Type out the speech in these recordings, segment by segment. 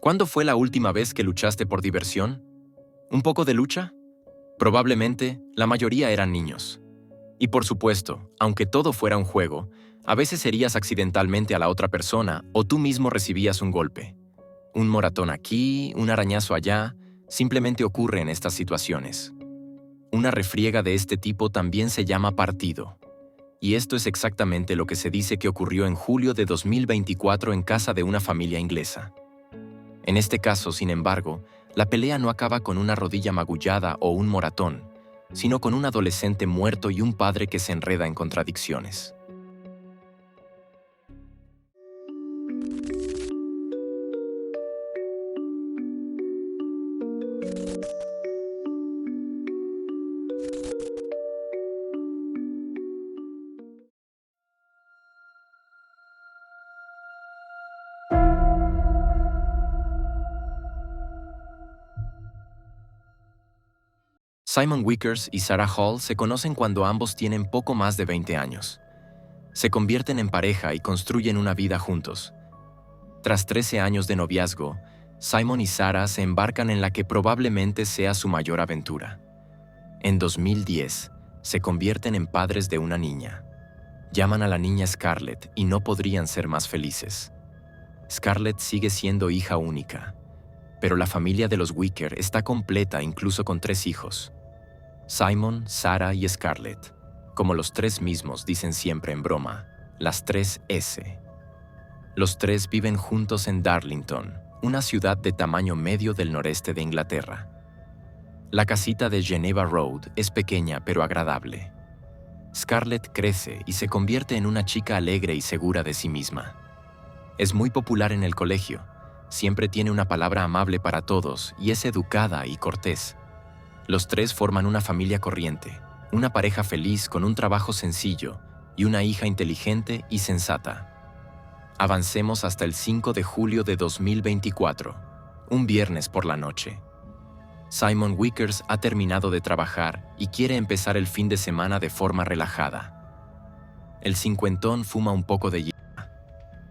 ¿Cuándo fue la última vez que luchaste por diversión? ¿Un poco de lucha? Probablemente, la mayoría eran niños. Y por supuesto, aunque todo fuera un juego, a veces herías accidentalmente a la otra persona o tú mismo recibías un golpe. Un moratón aquí, un arañazo allá, simplemente ocurre en estas situaciones. Una refriega de este tipo también se llama partido. Y esto es exactamente lo que se dice que ocurrió en julio de 2024 en casa de una familia inglesa. En este caso, sin embargo, la pelea no acaba con una rodilla magullada o un moratón, sino con un adolescente muerto y un padre que se enreda en contradicciones. Simon Vickers y Sarah Hall se conocen cuando ambos tienen poco más de 20 años. Se convierten en pareja y construyen una vida juntos. Tras 13 años de noviazgo, Simon y Sarah se embarcan en la que probablemente sea su mayor aventura. En 2010, se convierten en padres de una niña. Llaman a la niña Scarlett y no podrían ser más felices. Scarlett sigue siendo hija única, pero la familia de los Wicker está completa incluso con 3 hijos. Simon, Sarah y Scarlett, como los 3 mismos dicen siempre en broma, las 3 S. Los 3 viven juntos en Darlington, una ciudad de tamaño medio del noreste de Inglaterra. La casita de Geneva Road es pequeña pero agradable. Scarlett crece y se convierte en una chica alegre y segura de sí misma. Es muy popular en el colegio, siempre tiene una palabra amable para todos y es educada y cortés. Los 3 forman una familia corriente, una pareja feliz con un trabajo sencillo y una hija inteligente y sensata. Avancemos hasta el 5 de julio de 2024, un viernes por la noche. Simon Vickers ha terminado de trabajar y quiere empezar el fin de semana de forma relajada. El cincuentón fuma un poco de hierba.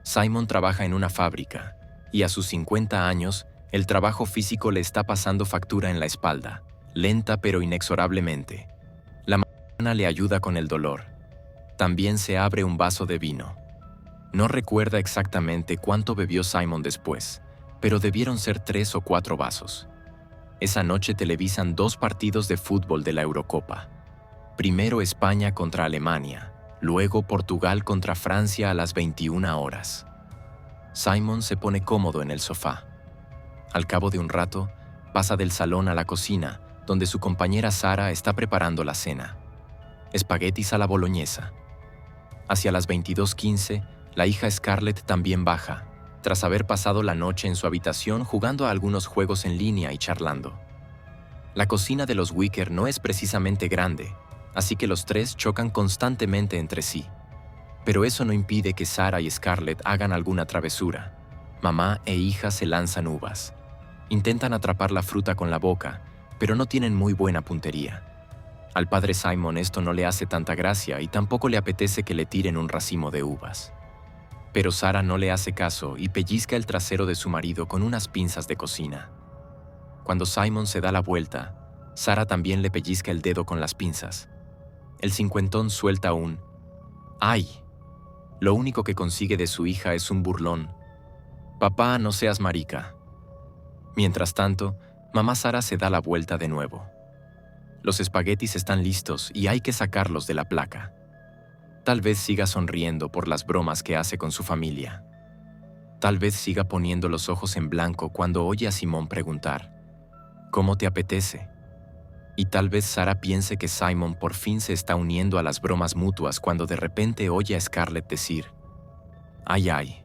Simon trabaja en una fábrica y a sus 50 años, el trabajo físico le está pasando factura en la espalda, lenta pero inexorablemente. La mañana le ayuda con el dolor. También se abre un vaso de vino. No recuerda exactamente cuánto bebió Simon después, pero debieron ser 3 o 4 vasos. Esa noche televisan 2 partidos de fútbol de la Eurocopa. Primero España contra Alemania, luego Portugal contra Francia a las 21 horas. Simon se pone cómodo en el sofá. Al cabo de un rato, pasa del salón a la cocina, donde su compañera Sarah está preparando la cena. Espaguetis a la boloñesa. Hacia las 22:15, la hija Scarlett también baja, tras haber pasado la noche en su habitación jugando a algunos juegos en línea y charlando. La cocina de los Wicker no es precisamente grande, así que los 3 chocan constantemente entre sí. Pero eso no impide que Sarah y Scarlett hagan alguna travesura. Mamá e hija se lanzan uvas. Intentan atrapar la fruta con la boca, pero no tienen muy buena puntería. Al padre Simon esto no le hace tanta gracia y tampoco le apetece que le tiren un racimo de uvas. Pero Sarah no le hace caso y pellizca el trasero de su marido con unas pinzas de cocina. Cuando Simon se da la vuelta, Sarah también le pellizca el dedo con las pinzas. El cincuentón suelta un ¡ay! Lo único que consigue de su hija es un burlón. «Papá, no seas marica». Mientras tanto, mamá Sarah se da la vuelta de nuevo. Los espaguetis están listos y hay que sacarlos de la placa. Tal vez siga sonriendo por las bromas que hace con su familia. Tal vez siga poniendo los ojos en blanco cuando oye a Simón preguntar, ¿cómo te apetece? Y tal vez Sarah piense que Simon por fin se está uniendo a las bromas mutuas cuando de repente oye a Scarlett decir, «ay, ay».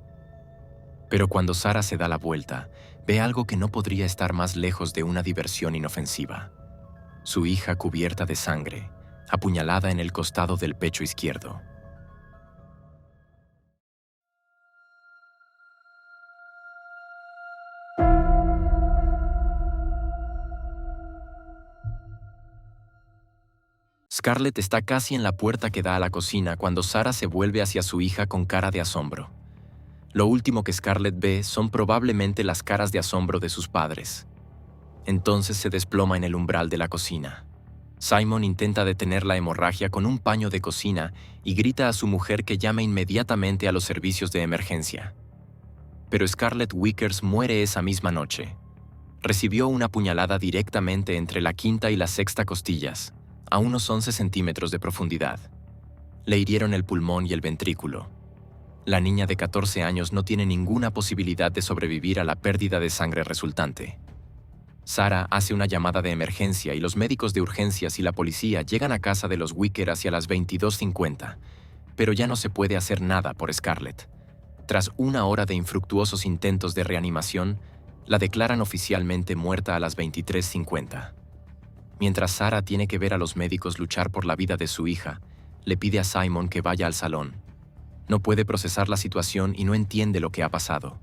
Pero cuando Sarah se da la vuelta, ve algo que no podría estar más lejos de una diversión inofensiva. Su hija cubierta de sangre, apuñalada en el costado del pecho izquierdo. Scarlett está casi en la puerta que da a la cocina cuando Sarah se vuelve hacia su hija con cara de asombro. Lo último que Scarlett ve son probablemente las caras de asombro de sus padres. Entonces se desploma en el umbral de la cocina. Simon intenta detener la hemorragia con un paño de cocina y grita a su mujer que llame inmediatamente a los servicios de emergencia. Pero Scarlett Vickers muere esa misma noche. Recibió una puñalada directamente entre la quinta y la sexta costillas, a unos 11 centímetros de profundidad. Le hirieron el pulmón y el ventrículo. La niña de 14 años no tiene ninguna posibilidad de sobrevivir a la pérdida de sangre resultante. Sarah hace una llamada de emergencia y los médicos de urgencias y la policía llegan a casa de los Wicker hacia las 22:50, pero ya no se puede hacer nada por Scarlett. Tras una hora de infructuosos intentos de reanimación, la declaran oficialmente muerta a las 23:50. Mientras Sarah tiene que ver a los médicos luchar por la vida de su hija, le pide a Simon que vaya al salón. No puede procesar la situación y no entiende lo que ha pasado.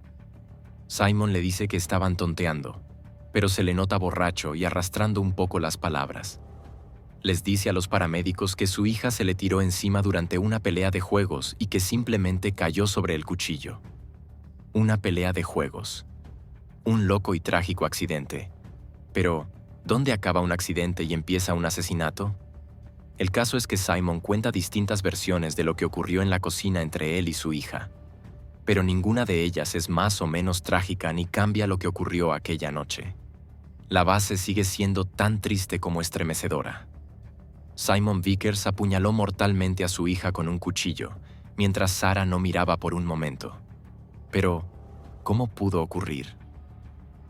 Simon le dice que estaban tonteando, pero se le nota borracho y arrastrando un poco las palabras. Les dice a los paramédicos que su hija se le tiró encima durante una pelea de juegos y que simplemente cayó sobre el cuchillo. Una pelea de juegos. Un loco y trágico accidente. Pero, ¿dónde acaba un accidente y empieza un asesinato? El caso es que Simon cuenta distintas versiones de lo que ocurrió en la cocina entre él y su hija, pero ninguna de ellas es más o menos trágica ni cambia lo que ocurrió aquella noche. La base sigue siendo tan triste como estremecedora. Simon Vickers apuñaló mortalmente a su hija con un cuchillo, mientras Sarah no miraba por un momento. Pero, ¿cómo pudo ocurrir?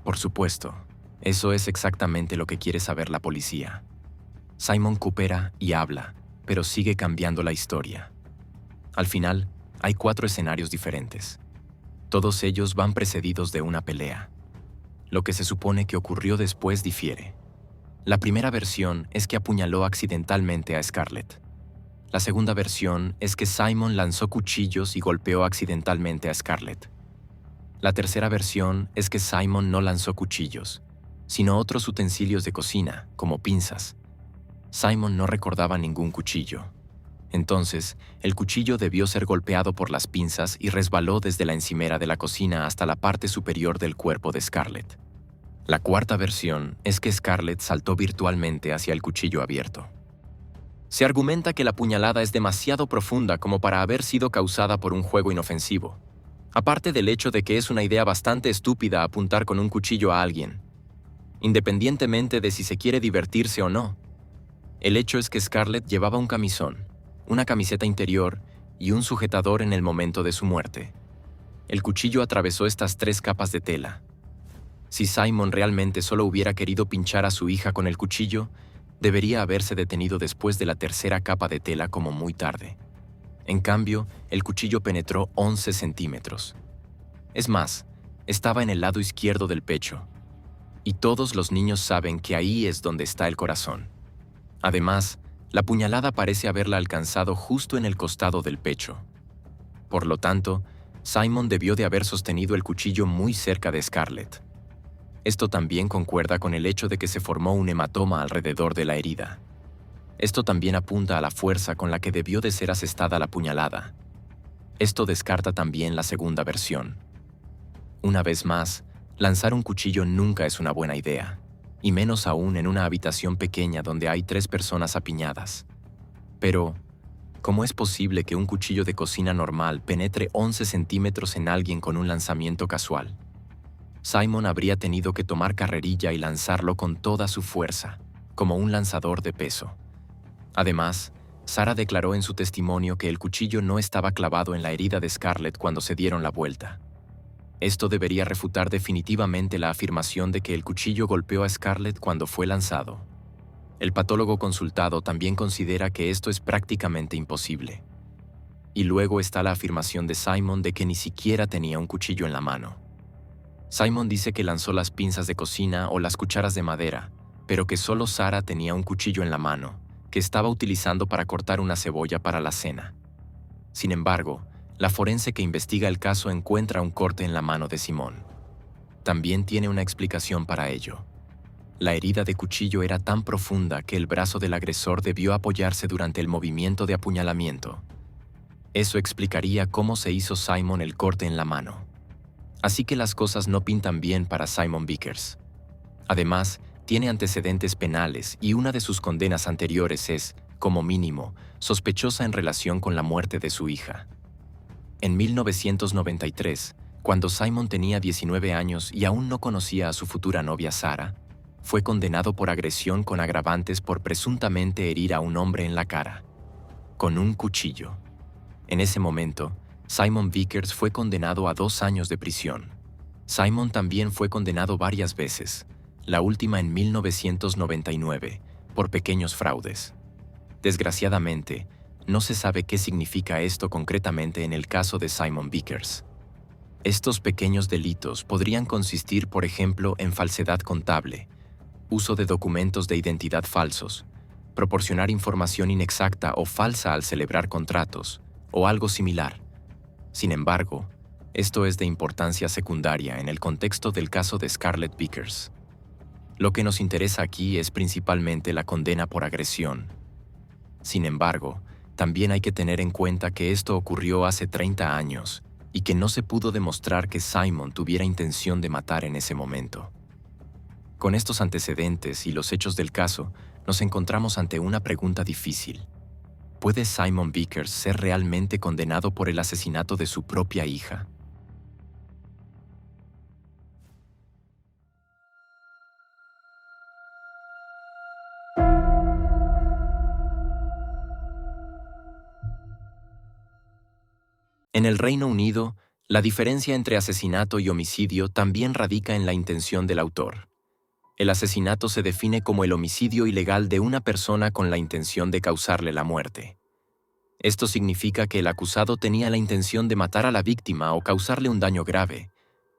Por supuesto, eso es exactamente lo que quiere saber la policía. Simon coopera y habla, pero sigue cambiando la historia. Al final, hay 4 escenarios diferentes. Todos ellos van precedidos de una pelea. Lo que se supone que ocurrió después difiere. La primera versión es que apuñaló accidentalmente a Scarlett. La segunda versión es que Simon lanzó cuchillos y golpeó accidentalmente a Scarlett. La tercera versión es que Simon no lanzó cuchillos, sino otros utensilios de cocina, como pinzas. Simon no recordaba ningún cuchillo. Entonces, el cuchillo debió ser golpeado por las pinzas y resbaló desde la encimera de la cocina hasta la parte superior del cuerpo de Scarlett. La cuarta versión es que Scarlett saltó virtualmente hacia el cuchillo abierto. Se argumenta que la puñalada es demasiado profunda como para haber sido causada por un juego inofensivo, aparte del hecho de que es una idea bastante estúpida apuntar con un cuchillo a alguien, independientemente de si se quiere divertirse o no. El hecho es que Scarlett llevaba un camisón, una camiseta interior y un sujetador en el momento de su muerte. El cuchillo atravesó estas 3 capas de tela. Si Simon realmente solo hubiera querido pinchar a su hija con el cuchillo, debería haberse detenido después de la tercera capa de tela como muy tarde. En cambio, el cuchillo penetró 11 centímetros. Es más, estaba en el lado izquierdo del pecho. Y todos los niños saben que ahí es donde está el corazón. Además, la puñalada parece haberla alcanzado justo en el costado del pecho. Por lo tanto, Simon debió de haber sostenido el cuchillo muy cerca de Scarlett. Esto también concuerda con el hecho de que se formó un hematoma alrededor de la herida. Esto también apunta a la fuerza con la que debió de ser asestada la puñalada. Esto descarta también la segunda versión. Una vez más, lanzar un cuchillo nunca es una buena idea, y menos aún en una habitación pequeña donde hay 3 personas apiñadas. Pero, ¿cómo es posible que un cuchillo de cocina normal penetre 11 centímetros en alguien con un lanzamiento casual? Simon habría tenido que tomar carrerilla y lanzarlo con toda su fuerza, como un lanzador de peso. Además, Sarah declaró en su testimonio que el cuchillo no estaba clavado en la herida de Scarlett cuando se dieron la vuelta. Esto debería refutar definitivamente la afirmación de que el cuchillo golpeó a Scarlett cuando fue lanzado. El patólogo consultado también considera que esto es prácticamente imposible. Y luego está la afirmación de Simon de que ni siquiera tenía un cuchillo en la mano. Simon dice que lanzó las pinzas de cocina o las cucharas de madera, pero que solo Sarah tenía un cuchillo en la mano, que estaba utilizando para cortar una cebolla para la cena. Sin embargo, la forense que investiga el caso encuentra un corte en la mano de Simon. También tiene una explicación para ello. La herida de cuchillo era tan profunda que el brazo del agresor debió apoyarse durante el movimiento de apuñalamiento. Eso explicaría cómo se hizo Simon el corte en la mano. Así que las cosas no pintan bien para Simon Vickers. Además, tiene antecedentes penales y una de sus condenas anteriores es, como mínimo, sospechosa en relación con la muerte de su hija. En 1993, cuando Simon tenía 19 años y aún no conocía a su futura novia Sarah, fue condenado por agresión con agravantes por presuntamente herir a un hombre en la cara, con un cuchillo. En ese momento, Simon Vickers fue condenado a 2 años de prisión. Simon también fue condenado varias veces, la última en 1999, por pequeños fraudes. Desgraciadamente, no se sabe qué significa esto concretamente en el caso de Simon Vickers. Estos pequeños delitos podrían consistir, por ejemplo, en falsedad contable, uso de documentos de identidad falsos, proporcionar información inexacta o falsa al celebrar contratos, o algo similar. Sin embargo, esto es de importancia secundaria en el contexto del caso de Scarlett Vickers. Lo que nos interesa aquí es principalmente la condena por agresión. Sin embargo, también hay que tener en cuenta que esto ocurrió hace 30 años y que no se pudo demostrar que Simon tuviera intención de matar en ese momento. Con estos antecedentes y los hechos del caso, nos encontramos ante una pregunta difícil. ¿Puede Simon Vickers ser realmente condenado por el asesinato de su propia hija? En el Reino Unido, la diferencia entre asesinato y homicidio también radica en la intención del autor. El asesinato se define como el homicidio ilegal de una persona con la intención de causarle la muerte. Esto significa que el acusado tenía la intención de matar a la víctima o causarle un daño grave,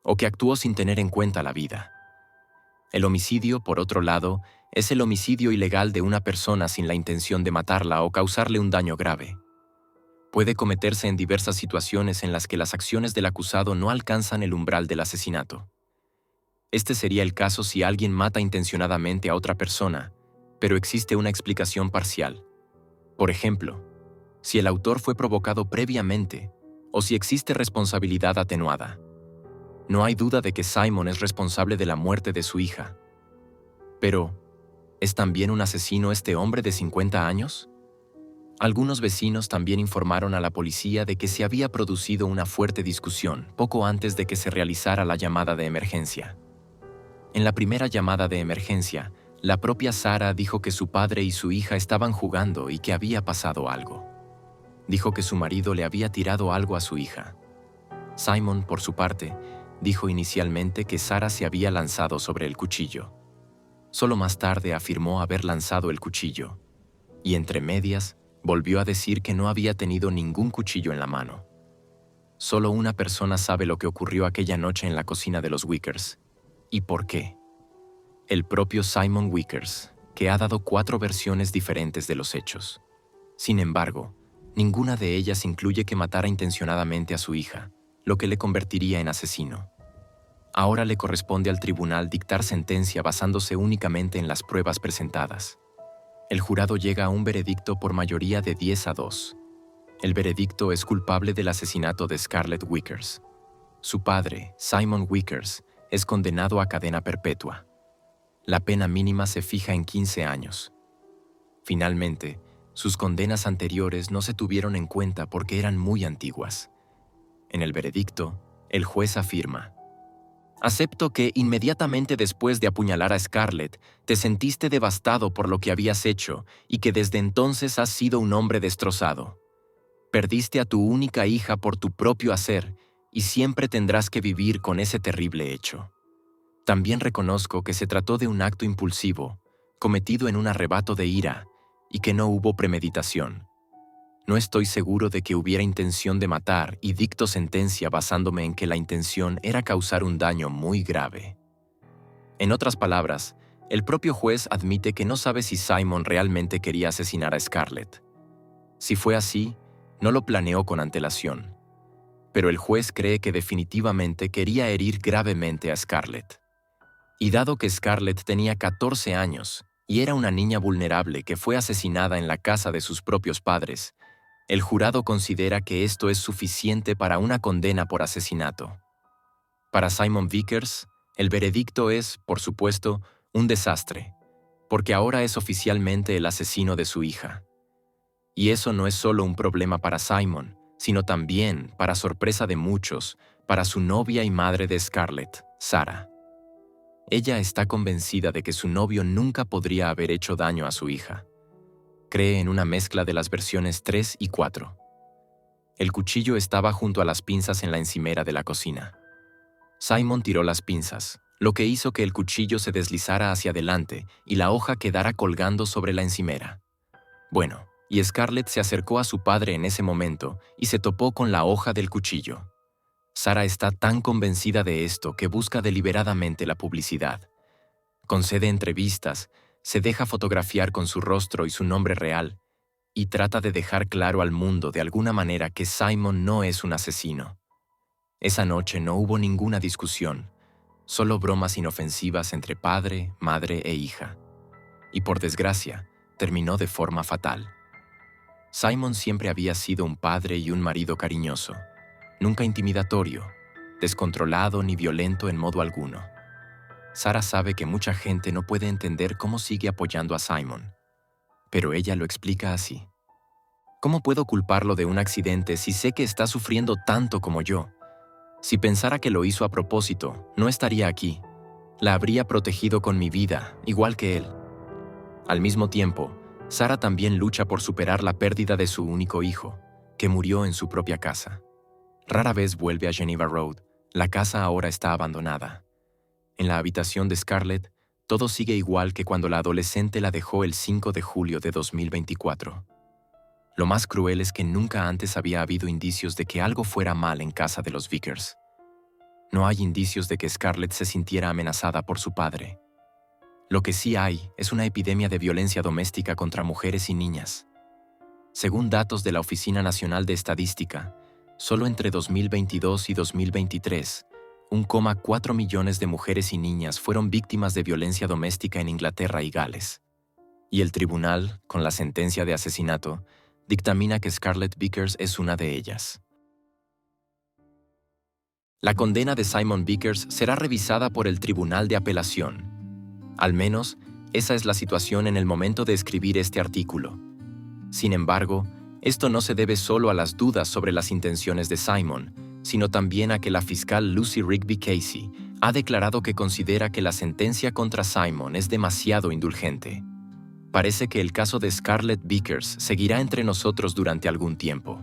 o que actuó sin tener en cuenta la vida. El homicidio, por otro lado, es el homicidio ilegal de una persona sin la intención de matarla o causarle un daño grave. Puede cometerse en diversas situaciones en las que las acciones del acusado no alcanzan el umbral del asesinato. Este sería el caso si alguien mata intencionadamente a otra persona, pero existe una explicación parcial. Por ejemplo, si el autor fue provocado previamente o si existe responsabilidad atenuada. No hay duda de que Simon es responsable de la muerte de su hija. Pero, ¿es también un asesino este hombre de 50 años? Algunos vecinos también informaron a la policía de que se había producido una fuerte discusión poco antes de que se realizara la llamada de emergencia. En la primera llamada de emergencia, la propia Sarah dijo que su padre y su hija estaban jugando y que había pasado algo. Dijo que su marido le había tirado algo a su hija. Simon, por su parte, dijo inicialmente que Sarah se había lanzado sobre el cuchillo. Solo más tarde afirmó haber lanzado el cuchillo, y entre medias, volvió a decir que no había tenido ningún cuchillo en la mano. Solo una persona sabe lo que ocurrió aquella noche en la cocina de los Vickers. ¿Y por qué? El propio Simon Vickers, que ha dado 4 versiones diferentes de los hechos. Sin embargo, ninguna de ellas incluye que matara intencionadamente a su hija, lo que le convertiría en asesino. Ahora le corresponde al tribunal dictar sentencia basándose únicamente en las pruebas presentadas. El jurado llega a un veredicto por mayoría de 10-2. El veredicto es culpable del asesinato de Scarlett Vickers. Su padre, Simon Vickers, es condenado a cadena perpetua. La pena mínima se fija en 15 años. Finalmente, sus condenas anteriores no se tuvieron en cuenta porque eran muy antiguas. En el veredicto, el juez afirma: «Acepto que inmediatamente después de apuñalar a Scarlett, te sentiste devastado por lo que habías hecho y que desde entonces has sido un hombre destrozado. Perdiste a tu única hija por tu propio hacer y siempre tendrás que vivir con ese terrible hecho. También reconozco que se trató de un acto impulsivo, cometido en un arrebato de ira, y que no hubo premeditación. No estoy seguro de que hubiera intención de matar y dicto sentencia basándome en que la intención era causar un daño muy grave». En otras palabras, el propio juez admite que no sabe si Simon realmente quería asesinar a Scarlett. Si fue así, no lo planeó con antelación. Pero el juez cree que definitivamente quería herir gravemente a Scarlett. Y dado que Scarlett tenía 14 años y era una niña vulnerable que fue asesinada en la casa de sus propios padres, El jurado considera que esto es suficiente para una condena por asesinato. Para Simon Vickers, el veredicto es, por supuesto, un desastre, porque ahora es oficialmente el asesino de su hija. Y eso no es solo un problema para Simon, sino también, para sorpresa de muchos, para su novia y madre de Scarlett, Sarah. Ella está convencida de que su novio nunca podría haber hecho daño a su hija. Cree en una mezcla de las versiones 3 y 4. El cuchillo estaba junto a las pinzas en la encimera de la cocina. Simon tiró las pinzas, lo que hizo que el cuchillo se deslizara hacia adelante y la hoja quedara colgando sobre la encimera. Bueno, y Scarlett se acercó a su padre en ese momento y se topó con la hoja del cuchillo. Sarah está tan convencida de esto que busca deliberadamente la publicidad. Concede entrevistas, se deja fotografiar con su rostro y su nombre real, y trata de dejar claro al mundo de alguna manera que Simon no es un asesino. Esa noche no hubo ninguna discusión, solo bromas inofensivas entre padre, madre e hija. Y por desgracia, terminó de forma fatal. Simon siempre había sido un padre y un marido cariñoso, nunca intimidatorio, descontrolado ni violento en modo alguno. Sarah sabe que mucha gente no puede entender cómo sigue apoyando a Simon, pero ella lo explica así. ¿Cómo puedo culparlo de un accidente si sé que está sufriendo tanto como yo? Si pensara que lo hizo a propósito, no estaría aquí. La habría protegido con mi vida, igual que él. Al mismo tiempo, Sarah también lucha por superar la pérdida de su único hijo, que murió en su propia casa. Rara vez vuelve a Geneva Road, la casa ahora está abandonada. En la habitación de Scarlett, todo sigue igual que cuando la adolescente la dejó el 5 de julio de 2024. Lo más cruel es que nunca antes había habido indicios de que algo fuera mal en casa de los Vickers. No hay indicios de que Scarlett se sintiera amenazada por su padre. Lo que sí hay es una epidemia de violencia doméstica contra mujeres y niñas. Según datos de la Oficina Nacional de Estadística, solo entre 2022 y 2023, 1,4 millones de mujeres y niñas fueron víctimas de violencia doméstica en Inglaterra y Gales. Y el tribunal, con la sentencia de asesinato, dictamina que Scarlett Vickers es una de ellas. La condena de Simon Vickers será revisada por el Tribunal de Apelación. Al menos, esa es la situación en el momento de escribir este artículo. Sin embargo, esto no se debe solo a las dudas sobre las intenciones de Simon, sino también a que la fiscal Lucy Rigby Casey ha declarado que considera que la sentencia contra Simon es demasiado indulgente. Parece que el caso de Scarlett Vickers seguirá entre nosotros durante algún tiempo.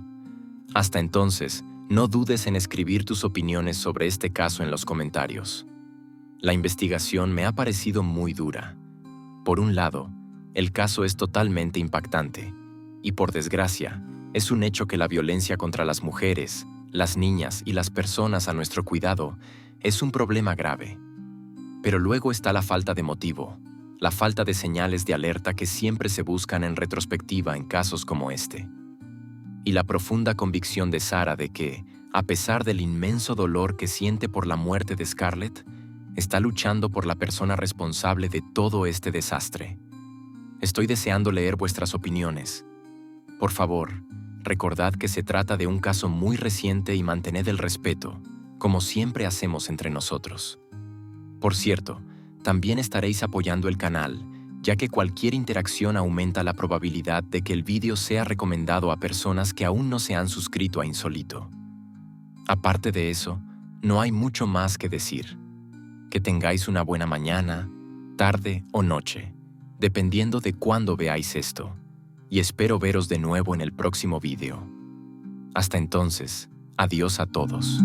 Hasta entonces, no dudes en escribir tus opiniones sobre este caso en los comentarios. La investigación me ha parecido muy dura. Por un lado, el caso es totalmente impactante, y por desgracia, es un hecho que la violencia contra las mujeres, las niñas y las personas a nuestro cuidado es un problema grave. Pero luego está la falta de motivo, la falta de señales de alerta que siempre se buscan en retrospectiva en casos como este. Y la profunda convicción de Sarah de que, a pesar del inmenso dolor que siente por la muerte de Scarlett, está luchando por la persona responsable de todo este desastre. Estoy deseando leer vuestras opiniones. Por favor, recordad que se trata de un caso muy reciente y mantened el respeto, como siempre hacemos entre nosotros. Por cierto, también estaréis apoyando el canal, ya que cualquier interacción aumenta la probabilidad de que el vídeo sea recomendado a personas que aún no se han suscrito a Insólito. Aparte de eso, no hay mucho más que decir. Que tengáis una buena mañana, tarde o noche, dependiendo de cuándo veáis esto, y espero veros de nuevo en el próximo vídeo. Hasta entonces, adiós a todos.